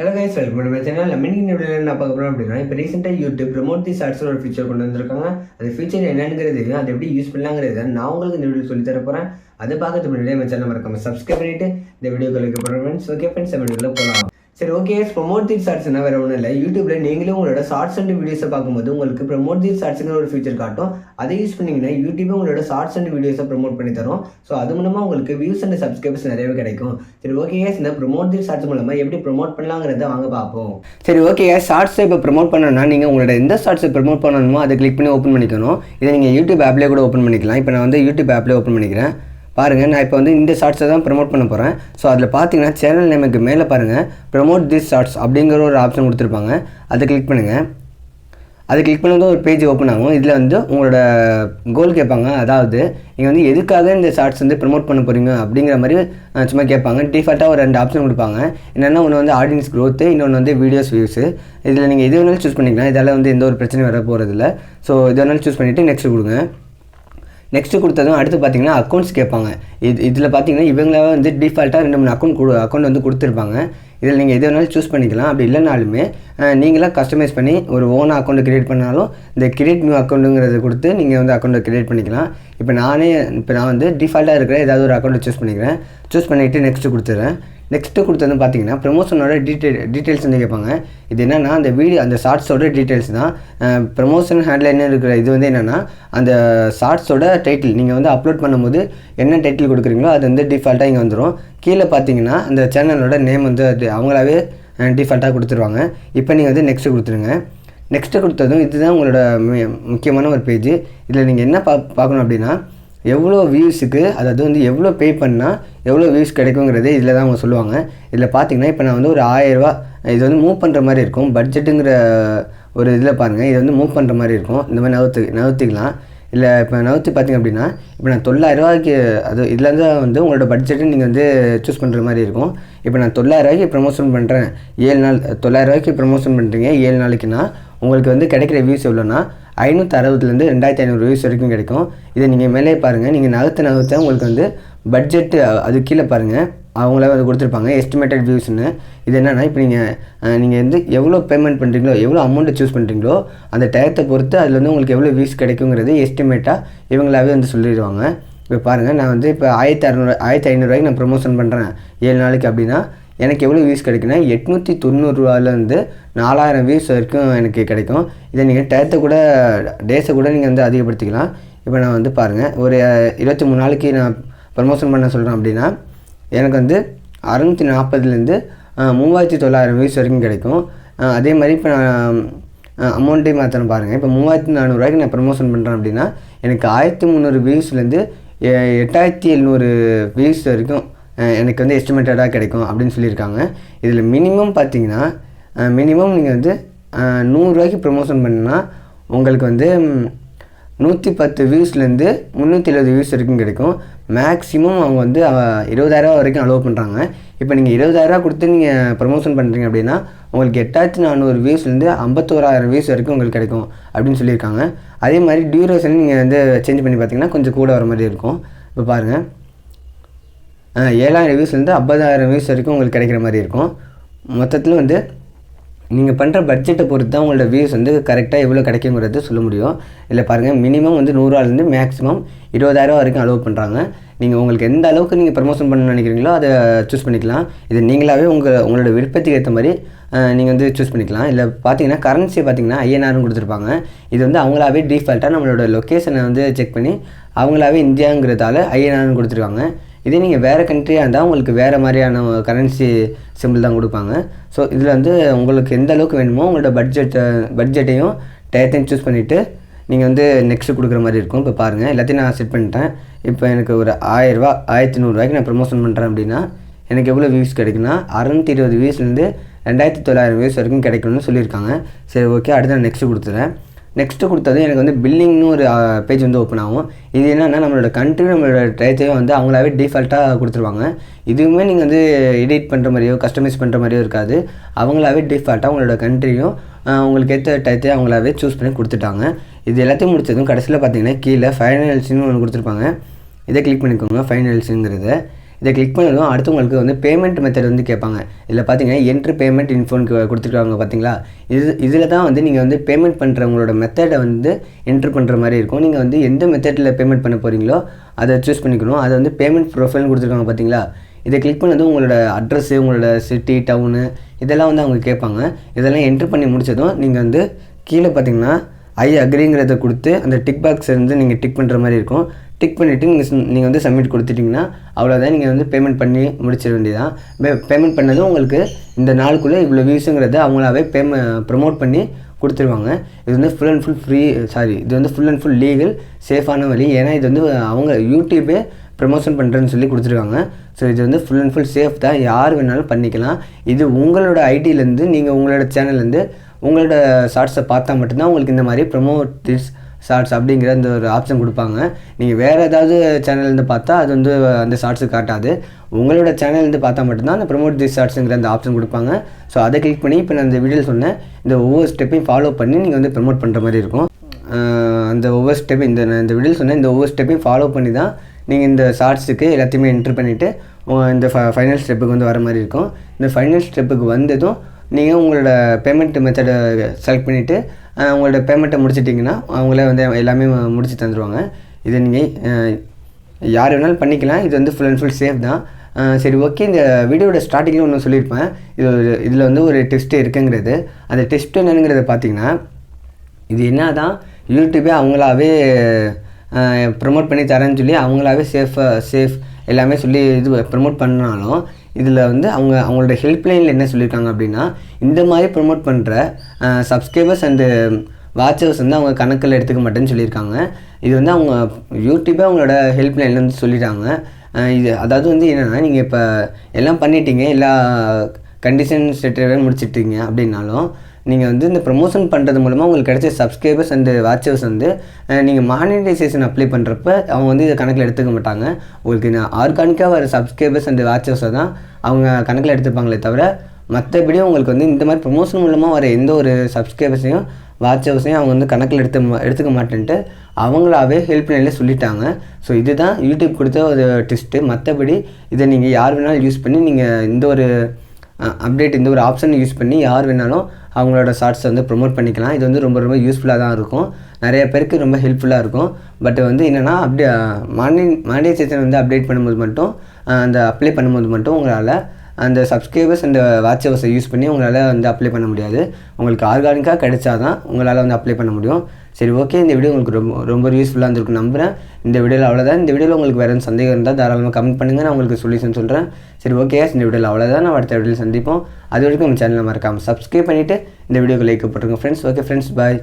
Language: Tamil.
Hello guys, welcome to my channel. நம்ம இன்னைக்கு இந்த வீடியோவில் என்ன பார்க்க போகிறோம் அப்படின்னா, இப்போ ரீசெண்டாக யூடியூப் ப்ரமோட் தி ஷார்ட்ஸ் ஒரு ஃபீச்சர் கொண்டு வந்திருக்காங்க. அந்த ஃபீச்சர் என்னங்கிறது, அதை எப்படி யூஸ் பண்ணலாங்கிறத நான் உங்களுக்கு இந்த வீடியோ சொல்லி தர போகிறேன். அதை பார்க்கறதுக்கு முன்னாடி நம்ம சேனல் மறக்காம சப்ஸ்கிரைப் பண்ணிட்டு இந்த வீடியோக்களுக்கு போகிற ஃப்ரெண்ட்ஸ். ஓகே ஃப்ரெண்ட்ஸ், நம்ம வீடியோவில் போகலாம். சரி, ஓகே. ப்ரமோட் தி ஷார்ட்ஸ்னா வேறு ஒன்றும் இல்லை. யூடியூப்பில் நீங்களும் உங்களோட ஷார்ட்ஸ் அண்ட் வீடியோஸை பார்க்கும்போது உங்களுக்கு ப்ரமோட் தி ஷார்ட்ஸ்ங்கிற ஒரு ஃபீச்சர் காட்டும். அதை யூஸ் பண்ணிங்கன்னா யூடியூபே உங்களோட ஷார்ட்ஸ் அண்ட் வீடியோஸை ப்ரமோட் பண்ணி தரும். ஸோ அது மூலமாக உங்களுக்கு வியூஸ் அண்ட் சப்ஸ்கிரைபர்ஸ் நிறையவே கிடைக்கும். சரி, ஓகே. இந்த ப்ரமோட் தி ஷார்ட்ஸ் மூலமாக எப்படி ப்ரமோட் பண்ணலாங்கிறத வாங்க பார்ப்போம். சரி, ஓகே. ஷார்ட்ஸை இப்போ ப்ரமோட் பண்ணணும்னா நீங்கள் உங்களோட எந்த ஷார்ட்ஸை ப்ரமோட் பண்ணணுமோ அதை கிளிக் பண்ணி ஓப்பன் பண்ணிக்கணும். இதை நீங்கள் யூடியூப் ஆப்லேயே கூட ஓப்பன் பண்ணிக்கலாம். இப்போ நான் வந்து யூடியூப் ஆப்லேயே ஓப்பன் பண்ணிக்கிறேன். பாருங்கள், நான் இப்போ வந்து இந்த ஷார்ட்ஸை தான் ப்ரமோட் பண்ண போகிறேன். ஸோ அதில் பார்த்தீங்கன்னா சேனல் நேமுக்கு மேலே பாருங்கள், ப்ரமோட் திஸ் ஷார்ட்ஸ் அப்படிங்கிற ஒரு ஆப்ஷன் கொடுத்துருப்பாங்க. அதை கிளிக் பண்ணுங்கள். அதை கிளிக் பண்ணதும் ஒரு பேஜ் ஓப்பன் ஆகும். இதில் வந்து உங்களோட கோல் கேட்பாங்க. அதாவது நீங்கள் வந்து எதுக்காக இந்த ஷார்ட்ஸ் வந்து ப்ரமோட் பண்ண போகிறீங்க அப்படிங்கிற மாதிரி சும்மா கேட்பாங்க. டிஃபால்ட்டாக ஒரு 2 ஆப்ஷன் கொடுப்பாங்க. என்னென்னா ஒன்று வந்து ஆடியன்ஸ் க்ரோத்து, இன்னொன்று வந்து வீடியோஸ் வியூஸு. இதில் நீங்கள் எது வேணாலும் சூஸ் பண்ணிக்கலாம். இதால் வந்து எந்த ஒரு பிரச்சனையும் வர போகிறதில்ல. ஸோ எது வேணாலும் சூஸ் பண்ணிவிட்டு நெக்ஸ்ட் கொடுங்க. நெக்ஸ்ட்டு கொடுத்ததும் அடுத்து பார்த்தீங்கன்னா அக்கௌண்ட்ஸ் கேட்பாங்க. இதில் பார்த்தீங்கன்னா இவங்களாவே வந்து டிஃபால்ட்டாக 2-3 அக்கௌண்ட் வந்து கொடுத்துருப்பாங்க. இதில் நீங்கள் எது வேணாலும் சூஸ் பண்ணிக்கலாம். அப்படி இல்லைனாலுமே நீங்களாக கஸ்டமைஸ் பண்ணி ஒரு ஓனாக அக்கௌண்ட்டை க்ரியேட் பண்ணாலும் இந்த கிரியேட் நியூ அக்கௌண்ட்டுங்கிறத கொடுத்து நீங்கள் வந்து அக்கௌண்ட்டை க்ரியேட் பண்ணிக்கலாம். இப்போ நான் வந்து டிஃபால்ட்டாக இருக்கிற ஏதாவது ஒரு அக்கௌண்ட்டை சூஸ் பண்ணிக்கிறேன். சூஸ் பண்ணிவிட்டு நெக்ஸ்ட்டு கொடுத்துட்றேன். நெக்ஸ்ட்டு கொடுத்தது பார்த்தீங்கன்னா ப்ரமோஷனோட டீட்டெயில்ஸ் வந்து கேட்பாங்க. இது என்னென்னா அந்த ஷார்ட்ஸோட டீட்டெயில்ஸ் தான். ப்ரமோஷன் ஹேண்ட்லைன்னு இருக்கிற இது வந்து என்னென்னா அந்த ஷார்ட்ஸோட டைட்டில் நீங்கள் வந்து அப்லோட் பண்ணும்போது என்ன டைட்டில் கொடுக்குறீங்களோ அது வந்து டிஃபால்ட்டாக இங்கே வந்துடும். கீழே பார்த்தீங்கன்னா அந்த சேனலோட நேம் வந்து அது அவங்களாவே டிஃபால்ட்டாக கொடுத்துருவாங்க. இப்போ நீங்கள் வந்து நெக்ஸ்ட்டு கொடுத்துருங்க. நெக்ஸ்ட்டு கொடுத்ததும் இதுதான் உங்களோட முக்கியமான ஒரு பேஜ். இதில் நீங்கள் என்ன பார்க்கணும் அப்படின்னா எவ்வளோ வியூஸுக்கு, அதாவது வந்து எவ்வளோ பே பண்ணால் எவ்வளோ வியூஸ் கிடைக்குங்கிறது இதில் தான் அவங்க சொல்லுவாங்க. இதில் பார்த்தீங்கன்னா இப்போ நான் வந்து ஒரு 1000 ரூபா இது வந்து மூவ் பண்ணுற மாதிரி இருக்கும். பட்ஜெட்டுங்கிற ஒரு இதில் பாருங்கள், இது வந்து மூவ் பண்ணுற மாதிரி இருக்கும். இந்த மாதிரி நகர்த்திக்கலாம். இல்லை இப்போ நகர்த்தி பார்த்திங்க அப்படின்னா இப்போ நான் 900 ரூபாய்க்கு அது இதுலேருந்து வந்து உங்களோட பட்ஜெட்டு நீங்கள் வந்து சூஸ் பண்ணுற மாதிரி இருக்கும். இப்போ நான் 900 ரூபாய்க்கு ப்ரமோஷன் பண்ணுறேன் 7 நாள். 900 ரூபாய்க்கு ப்ரமோஷன் பண்ணுறீங்க 7 நாளைக்குன்னா உங்களுக்கு வந்து கிடைக்கிற வியூஸ் எவ்வளோன்னா 560 2500 வியூஸ் வரைக்கும் கிடைக்கும். இதை நீங்கள் மேலே பாருங்கள். நீங்கள் நகர்த்த உங்களுக்கு வந்து பட்ஜெட்டு அது கீழே பாருங்கள், அவங்களே வந்து கொடுத்துருப்பாங்க எஸ்டிமேட்டட் வியூஸ்னு. இது என்னென்னா இப்போ நீங்கள் வந்து எவ்வளோ பேமெண்ட் பண்ணுறீங்களோ, எவ்வளோ அமௌண்ட்டை சூஸ் பண்ணுறீங்களோ அந்த டயத்தை பொறுத்து அதில் வந்து உங்களுக்கு எவ்வளோ வியூஸ் கிடைக்குங்கிறது எஸ்டிமேட்டாக இவங்களாவே வந்து சொல்லிடுவாங்க. இப்போ பாருங்கள், நான் வந்து இப்போ 1500 ரூபாய்க்கு நான் ப்ரமோஷன் பண்ணுறேன் 7 நாளைக்கு அப்படின்னா எனக்கு எவ்வளோ வியூஸ் கிடைக்குன்னா 890 ரூபாலேருந்து 4000 வியூஸ் வரைக்கும் எனக்கு கிடைக்கும். இதை நீங்கள் டேஸை கூட நீங்கள் வந்து அதிகப்படுத்திக்கலாம். இப்போ நான் வந்து பாருங்கள், ஒரு 23 நாளைக்கு நான் ப்ரமோஷன் பண்ண சொல்கிறேன் அப்படின்னா எனக்கு வந்து 640 3900 வியூஸ் வரைக்கும் கிடைக்கும். அதே மாதிரி இப்போ நான் அமௌண்ட்டையும் மாற்றணும் பாருங்கள். இப்போ 3400 ரூபாய்க்கு நான் ப்ரமோஷன் பண்ணுறேன் அப்படின்னா எனக்கு 1300 வியூஸ்லேருந்து 8700 வியூஸ் வரைக்கும் எனக்கு வந்து எஸ்டிமேட்டடாக கிடைக்கும் அப்படின்னு சொல்லியிருக்காங்க. இதில் மினிமம் பார்த்தீங்கன்னா மினிமம் நீங்கள் வந்து 100 ரூபாய்க்கு ப்ரமோஷன் பண்ணால் உங்களுக்கு வந்து 110 வியூஸ்லேருந்து 370 வியூஸ் வரைக்கும் கிடைக்கும். மேக்ஸிமம் அவங்க வந்து 20,000 ரூபா வரைக்கும் அலோவ் பண்ணுறாங்க. இப்போ நீங்கள் 20,000 ரூபா கொடுத்து நீங்கள் ப்ரமோஷன் பண்ணுறீங்க அப்படின்னா உங்களுக்கு 8400 வியூஸ்லேருந்து 51,000 வியூஸ் வரைக்கும் உங்களுக்கு கிடைக்கும் அப்படின்னு சொல்லியிருக்காங்க. அதே மாதிரி டியூரேஷன் நீங்கள் வந்து சேஞ்ச் பண்ணி பார்த்தீங்கன்னா கொஞ்சம் கூட வர மாதிரி இருக்கும். இப்போ பாருங்கள், 7000 வியூஸ்லேருந்து 50,000 வியூஸ் வரைக்கும் உங்களுக்கு கிடைக்கிற மாதிரி இருக்கும். மொத்தத்தில் வந்து நீங்கள் பண்ணுற பட்ஜெட்டை பொறுத்து தான் உங்களோட வியூஸ் வந்து கரெக்டாக எவ்வளோ கிடைக்குங்கிறது சொல்ல முடியும். இல்லை பாருங்கள், மினிமம் வந்து 100 ரூபாலேருந்து மேக்ஸிமம் 20,000 ரூபா வரைக்கும் அலோவ் பண்ணுறாங்க. நீங்கள் உங்களுக்கு எந்த அளவுக்கு நீங்கள் ப்ரமோஷன் பண்ண நினைக்கிறீங்களோ அதை சூஸ் பண்ணிக்கலாம். இது நீங்களாகவே உங்களோட விருப்பத்துக்கு ஏற்ற மாதிரி நீங்கள் வந்து சூஸ் பண்ணிக்கலாம். இல்லை பார்த்தீங்கன்னா கரன்சி பார்த்தீங்கன்னா INRனு கொடுத்துருப்பாங்க. இது வந்து அவங்களாவே டிஃபால்ட்டாக நம்மளோட லொக்கேஷனை வந்து செக் பண்ணி அவங்களாவே இந்தியாங்கிறதால INRனு கொடுத்துருக்காங்க. இதே நீங்கள் வேறு கண்ட்ரியாக இருந்தால் உங்களுக்கு வேறு மாதிரியான கரன்சி சிம்பிள் தான் கொடுப்பாங்க. ஸோ இதில் வந்து உங்களுக்கு எந்த அளவுக்கு வேணுமோ உங்களோட பட்ஜெட்டையும் டயத்தையும் சூஸ் பண்ணிவிட்டு நீங்கள் வந்து நெக்ஸ்ட்டு கொடுக்குற மாதிரி இருக்கும். இப்போ பாருங்கள், எல்லாத்தையும் நான் செட் பண்ணிட்டேன். இப்போ எனக்கு ஒரு 1000 ரூபா 1100 ரூபாய்க்கு நான் ப்ரமோஷன் பண்ணுறேன் அப்படின்னா எனக்கு எவ்வளோ வியூஸ் கிடைக்குன்னா 620 வியூஸ்லேருந்து 2900 வியூஸ் வரைக்கும் கிடைக்கணும்னு சொல்லியிருக்காங்க. சரி, ஓகே. அடுத்து நான் நெக்ஸ்ட்டு கொடுத்துறேன். நெக்ஸ்ட்டு கொடுத்தது எனக்கு வந்து பில்லிங்னு ஒரு பேஜ் வந்து ஓப்பன் ஆகும். இது என்னென்னா நம்மளோட கண்ட்ரி நம்மளோட டயத்தையும் வந்து அவங்களாவே டிஃபால்ட்டாக கொடுத்துருவாங்க. இதுவுமே நீங்கள் வந்து எடிட் பண்ணுற மாதிரியோ கஸ்டமைஸ் பண்ணுற மாதிரியோ இருக்காது. அவங்களாவே டிஃபால்ட்டாக உங்களோட கண்ட்ரியும் உங்களுக்கு ஏற்ற டயத்தையும் அவங்களாவே சூஸ் பண்ணி கொடுத்துட்டாங்க. இது எல்லாத்தையும் முடிச்சதும் கடைசியில் பார்த்தீங்கன்னா கீழே ஃபைனல்ஸ்னு ஒன்று கொடுத்துருப்பாங்க. இதை கிளிக் பண்ணிக்கோங்க. ஃபைனல்ஸுங்கிறத இதை கிளிக் பண்ணதும் அடுத்து உங்களுக்கு வந்து பேமெண்ட் மெத்தட் வந்து கேட்பாங்க. இதில் பார்த்தீங்கன்னா என்ட்ரு பேமெண்ட் இன்ஃபோன்னு கொடுத்துருக்காங்க பார்த்தீங்களா? இதில் தான் வந்து நீங்கள் வந்து பேமெண்ட் பண்ணுற உங்களோட மெத்தடை வந்து என்ட்ரு பண்ணுற மாதிரி இருக்கும். நீங்கள் வந்து எந்த மெத்தடில் பேமெண்ட் பண்ண போகிறீங்களோ அதை சூஸ் பண்ணிக்கணும். அதை வந்து பேமெண்ட் ப்ரொஃபைல்னு கொடுத்துருக்காங்க பார்த்தீங்களா? இதை கிளிக் பண்ணதும் உங்களோட அட்ரஸ்ஸு, உங்களோட சிட்டி, டவுனு இதெல்லாம் வந்து அவங்க கேட்பாங்க. இதெல்லாம் என்ட்ரு பண்ணி முடித்ததும் நீங்கள் வந்து கீழே பார்த்தீங்கன்னா ஐ அக்ரிங்கிறத கொடுத்து அந்த டிக் பாக்ஸை வந்து நீங்கள் டிக் பண்ணுற மாதிரி இருக்கும். டிக் பண்ணிவிட்டு நீங்கள் வந்து சப்மிட் கொடுத்துட்டிங்கன்னா அவ்வளோதான். நீங்கள் வந்து பேமெண்ட் பண்ணி முடிச்சிட வேண்டியதான். பேமெண்ட் பண்ணதும் உங்களுக்கு இந்த நாளுக்குள்ளே இவ்வளோ வியூஸுங்கிறத அவங்களாவே ப்ரமோட் பண்ணி கொடுத்துருவாங்க. இது வந்து ஃபுல் அண்ட் ஃபுல் லீகல் சேஃபான வழி. ஏன்னா இது வந்து அவங்க யூடியூபே ப்ரமோஷன் பண்ணுறேன்னு சொல்லி கொடுத்துருக்காங்க. ஸோ இது வந்து ஃபுல் அண்ட் ஃபுல் சேஃப் தான், யார் வேணாலும் பண்ணிக்கலாம். இது உங்களோட ஐடியிலேருந்து நீங்கள் உங்களோட சேனல்லேருந்து உங்களோட ஷார்ட்ஸை பார்த்தா மட்டும்தான் உங்களுக்கு இந்த மாதிரி ப்ரமோட் திஸ் ஷார்ட்ஸ் அப்படிங்கிற அந்த ஒரு ஆப்ஷன் கொடுப்பாங்க. நீங்கள் வேறு ஏதாவது சேனல்லேருந்து பார்த்தா அது வந்து அந்த ஷார்ட்ஸு காட்டாது. உங்களோட சேனல்லேருந்து பார்த்தா மட்டும்தான் அந்த ப்ரமோட் திஸ் ஷார்ட்ஸுங்கிற அந்த ஆப்ஷன் கொடுப்பாங்க. ஸோ அதை கிளிக் பண்ணி இப்போ நான் இந்த வீடியோவில் சொன்னேன் இந்த ஒவ்வொரு ஸ்டெப்பையும் ஃபாலோ பண்ணி நீங்கள் வந்து ப்ரமோட் பண்ணுற மாதிரி இருக்கும். அந்த ஒவ்வொரு ஸ்டெப்பையும் இந்த வீடியோவில் சொன்னேன் இந்த ஒவ்வொரு ஸ்டெப்பையும் ஃபாலோ பண்ணி தான் நீங்கள் இந்த ஷார்ட்ஸுக்கு எல்லாத்தையுமே என்ட்ரு பண்ணிவிட்டு இந்த ஃபைனல் ஸ்டெப்புக்கு வந்து வர மாதிரி இருக்கும். இந்த ஃபைனல் ஸ்டெப்புக்கு வந்ததும் நீங்கள் உங்களோட பேமெண்ட் மெத்தடை செலக்ட் பண்ணிவிட்டு உங்களோட பேமெண்ட்டை முடிச்சிட்டிங்கன்னா அவங்களே வந்து எல்லாமே முடிச்சு தந்துடுவாங்க. இதை நீங்கள் யார் வேணாலும் பண்ணிக்கலாம். இது வந்து ஃபுல் அண்ட் ஃபுல் சேஃப் தான். சரி, ஓகே. இந்த வீடியோட ஸ்டார்டிங்கில் ஒன்று சொல்லியிருப்பேன். இதில் வந்து ஒரு டெஸ்ட்டு இருக்குங்கிறது. அந்த டெஸ்ட் என்னங்கிறத பார்த்தீங்கன்னா இது என்ன தான் யூடியூபே அவங்களாவே ப்ரமோட் பண்ணி தரேன்னு சொல்லி அவங்களாவே சேஃப் எல்லாமே சொல்லி இது ப்ரமோட் பண்ணாலும் இதில் வந்து அவங்களோட ஹெல்ப்லைனில் என்ன சொல்லியிருக்காங்க அப்படின்னா இந்த மாதிரி ப்ரமோட் பண்ணுற சப்ஸ்கிரைபர்ஸ் அண்டு வாட்சர்ஸ் வந்து அவங்க கணக்கில் எடுத்துக்க மாட்டேன்னு சொல்லியிருக்காங்க. இது வந்து அவங்க யூடியூபே அவங்களோட ஹெல்ப்லைனில் வந்து சொல்லிட்டாங்க. இது அதாவது வந்து என்னென்னா நீங்கள் இப்போ எல்லாம் பண்ணிட்டீங்க, எல்லா கண்டிஷன் செட்டவே முடிச்சிட்டிங்க அப்படின்னாலும் நீங்கள் வந்து இந்த ப்ரமோஷன் பண்ணுறது மூலமாக உங்களுக்கு கிடைச்ச சப்ஸ்கிரைபர்ஸ் அண்டு வாட்சர்ஸ் வந்து நீங்கள் மானிட்டைசேஷன் அப்ளை பண்ணுறப்ப அவங்க வந்து இதை கணக்கில் எடுத்துக்க மாட்டாங்க. உங்களுக்கு ஆர்கானிக்காக வர சப்ஸ்கிரைபர்ஸ் அண்டு வாட்சர்ஸை தான் அவங்க கணக்கில் எடுத்துப்பாங்களே தவிர மற்றபடி உங்களுக்கு வந்து இந்த மாதிரி ப்ரமோஷன் மூலமாக வர எந்த ஒரு சப்ஸ்கிரைபர்ஸையும் வாட்சர்ஸையும் அவங்க வந்து கணக்கில் எடுத்துக்க மாட்டேன்ட்டு அவங்களாவே ஹெல்ப்லைனில் சொல்லிட்டாங்க. ஸோ இதுதான் யூடியூப் கொடுத்த ஒரு டெஸ்ட்டு. மற்றபடி இதை நீங்கள் யார் வேணாலும் யூஸ் பண்ணி நீங்கள் இந்த ஒரு இந்த ஒரு ஆப்ஷனை யூஸ் பண்ணி யார் வேணாலும் அவங்களோட ஷார்ட்ஸை வந்து ப்ரமோட் பண்ணிக்கலாம். இது வந்து ரொம்ப யூஸ்ஃபுல்லாக தான் இருக்கும். நிறைய பேருக்கு ரொம்ப ஹெல்ப்ஃபுல்லாக இருக்கும். பட் வந்து என்னென்னா மானிட்டைசேஷன் வந்து அப்டேட் பண்ணும்போது மட்டும் அந்த அப்ளை பண்ணும்போது மட்டும் உங்களால் அந்த சப்ஸ்கிரைபர்ஸ் அண்ட் வாட்சர்ஸை யூஸ் பண்ணி உங்களால் வந்து அப்ளை பண்ண முடியாது. உங்களுக்கு ஆர்கானிக்காக கிடைச்சா தான் உங்களால் வந்து அப்ளை பண்ண முடியும். சரி, ஓகே. இந்த வீடியோ உங்களுக்கு ரொம்ப யூஸ்ஃபுல்லாக இருந்திருக்கும் நம்புகிறேன். இந்த வீடியோவில் அவ்வளோதான். இந்த வீடியோவில் உங்களுக்கு வேறு சந்தேகம் இருந்தால் தாராளமாக கமெண்ட் பண்ணுங்கள், நான் உங்களுக்கு சொல்யூஷன் சொல்கிறேன். சரி, ஓகே. இந்த வீடியோவில் அவ்வளோதான். நான் அடுத்த வீடியோவில் சந்திப்போம். அது வரைக்கும் நம்ம சேனலை மறக்காமல் சப்ஸ்கிரைப் பண்ணிவிட்டு இந்த வீடியோக்கு லைக் போட்டுருங்க ஃப்ரெண்ட்ஸ். ஓகே ஃப்ரெண்ட்ஸ், பாய்.